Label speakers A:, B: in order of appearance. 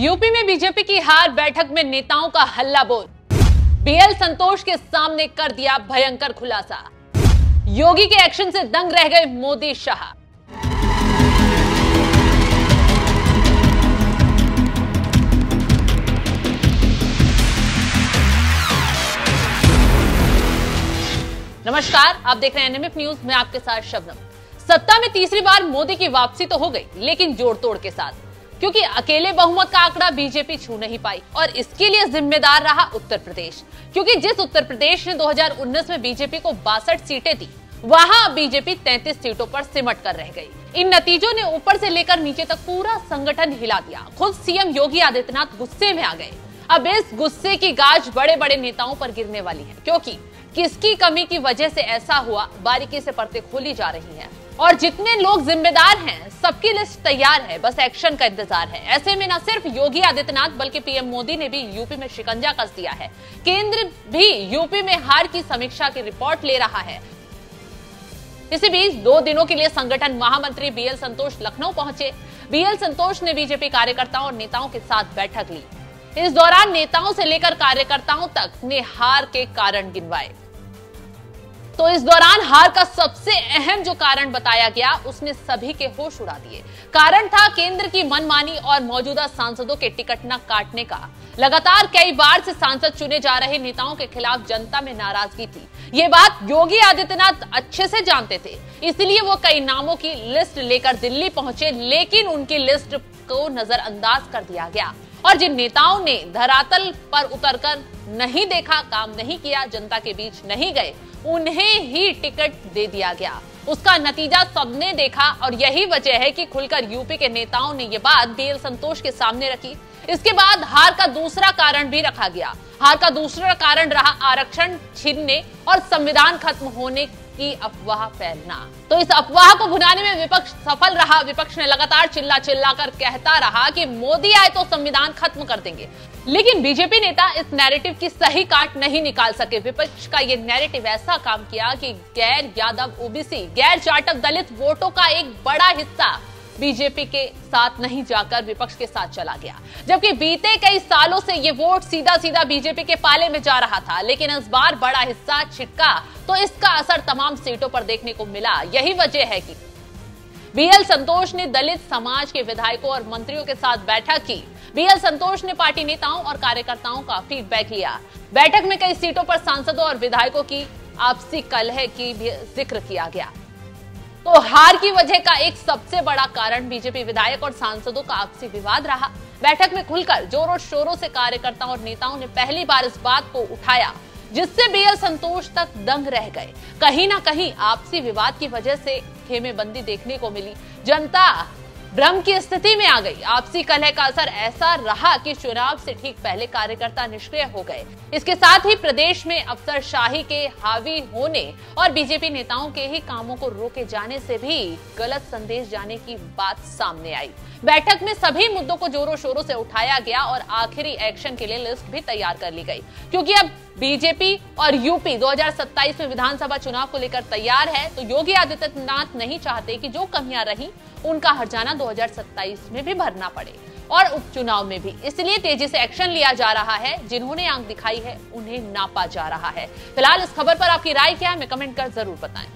A: UP में BJP की हार, बैठक में नेताओं का हल्ला बोल। बीएल संतोष के सामने कर दिया भयंकर खुलासा। योगी के एक्शन से दंग रह गए मोदी शाह। नमस्कार, आप देख रहे हैं एनएमएफ न्यूज में आपके साथ शबनम। सत्ता में तीसरी बार मोदी की वापसी तो हो गई, लेकिन जोड़ तोड़ के साथ, क्योंकि अकेले बहुमत का आंकड़ा बीजेपी छू नहीं पाई और इसके लिए जिम्मेदार रहा उत्तर प्रदेश। क्योंकि जिस उत्तर प्रदेश ने 2019 में बीजेपी को 62 सीटें दी, वहां बीजेपी 33 सीटों पर सिमट कर रह गई। इन नतीजों ने ऊपर से लेकर नीचे तक पूरा संगठन हिला दिया। खुद सीएम योगी आदित्यनाथ गुस्से में आ गए। अब इस गुस्से की गाज बड़े बड़े नेताओं पर गिरने वाली है, क्योंकि किसकी कमी की वजह से ऐसा हुआ, बारीकी से परतें खोली जा रही हैं। और जितने लोग जिम्मेदार हैं, सबकी लिस्ट तैयार है, बस एक्शन का इंतजार है। ऐसे में न सिर्फ योगी आदित्यनाथ बल्कि पीएम मोदी ने भी यूपी में शिकंजा कस दिया है। केंद्र भी यूपी में हार की समीक्षा की रिपोर्ट ले रहा है। इसी बीच 2 दिनों के लिए संगठन महामंत्री बीएल संतोष लखनऊ पहुंचे। बीएल संतोष ने बीजेपी कार्यकर्ताओं और नेताओं के साथ बैठक ली। इस दौरान नेताओं से लेकर कार्यकर्ताओं तक ने हार के कारण गिनवाए। तो इस दौरान हार का सबसे अहम जो कारण बताया गया, उसने सभी के होश उड़ा दिए। कारण था केंद्र की मनमानी और मौजूदा सांसदों के टिकट न काटने का। लगातार कई बार से सांसद चुने जा रहे नेताओं के खिलाफ जनता में नाराजगी थी। ये बात योगी आदित्यनाथ अच्छे से जानते थे, इसलिए वो कई नामों की लिस्ट लेकर दिल्ली पहुंचे, लेकिन उनकी लिस्ट को नजरअंदाज कर दिया गया। और जिन नेताओं ने धरातल पर उतरकर नहीं देखा, काम नहीं किया, जनता के बीच नहीं गए, उन्हें ही टिकट दे दिया गया। उसका नतीजा सबने देखा और यही वजह है कि खुलकर यूपी के नेताओं ने ये बात बीएल संतोष के सामने रखी। इसके बाद हार का दूसरा कारण भी रखा गया। हार का दूसरा कारण रहा आरक्षण छीनने और संविधान खत्म होने की अफवाह फैलना। तो इस अफवाह को भुनाने में विपक्ष सफल रहा। विपक्ष ने लगातार चिल्ला चिल्ला कर कहता रहा कि मोदी आए तो संविधान खत्म कर देंगे, लेकिन बीजेपी नेता इस नैरेटिव की सही काट नहीं निकाल सके। विपक्ष का ये नैरेटिव ऐसा काम किया कि गैर यादव ओबीसी, गैर जाटव दलित वोटों का एक बड़ा हिस्सा बीजेपी के साथ नहीं जाकर विपक्ष के साथ चला गया, जबकि बीते कई सालों से ये वोट सीधा सीधा बीजेपी के पाले में जा रहा था। लेकिन इस बार बड़ा हिस्सा छिटका, तो इसका असर तमाम सीटों पर देखने को मिला। यही वजह है कि बीएल संतोष ने दलित समाज के विधायकों और मंत्रियों के साथ बैठक की। बीएल संतोष ने पार्टी नेताओं और कार्यकर्ताओं का फीडबैक लिया। बैठक में कई सीटों पर सांसदों और विधायकों की आपसी कलह की भी जिक्र किया गया। तो हार की वजह का एक सबसे बड़ा कारण बीजेपी विधायक और सांसदों का आपसी विवाद रहा। बैठक में खुलकर जोरों शोरों से कार्यकर्ताओं और नेताओं ने पहली बार इस बात को उठाया, जिससे बीएल संतोष तक दंग रह गए। कहीं ना कहीं आपसी विवाद की वजह से खेमेबंदी देखने को मिली। जनता भ्रम की स्थिति में आ गई। आपसी कलह का असर ऐसा रहा कि चुनाव से ठीक पहले कार्यकर्ता निष्क्रिय हो गए। इसके साथ ही प्रदेश में अफसरशाही के हावी होने और बीजेपी नेताओं के ही कामों को रोके जाने से भी गलत संदेश जाने की बात सामने आई। बैठक में सभी मुद्दों को जोरों शोरों से उठाया गया और आखिरी एक्शन के लिए लिस्ट भी तैयार कर ली गई, क्योंकि अब बीजेपी और यूपी 2027 में विधानसभा चुनाव को लेकर तैयार है। तो योगी आदित्यनाथ नहीं चाहते कि जो कमियां रही उनका हर्जाना 2027 में भी भरना पड़े और उपचुनाव में भी। इसलिए तेजी से एक्शन लिया जा रहा है। जिन्होंने आंख दिखाई है उन्हें नापा जा रहा है। फिलहाल इस खबर पर आपकी राय क्या है, हमें कमेंट कर जरूर बताएं।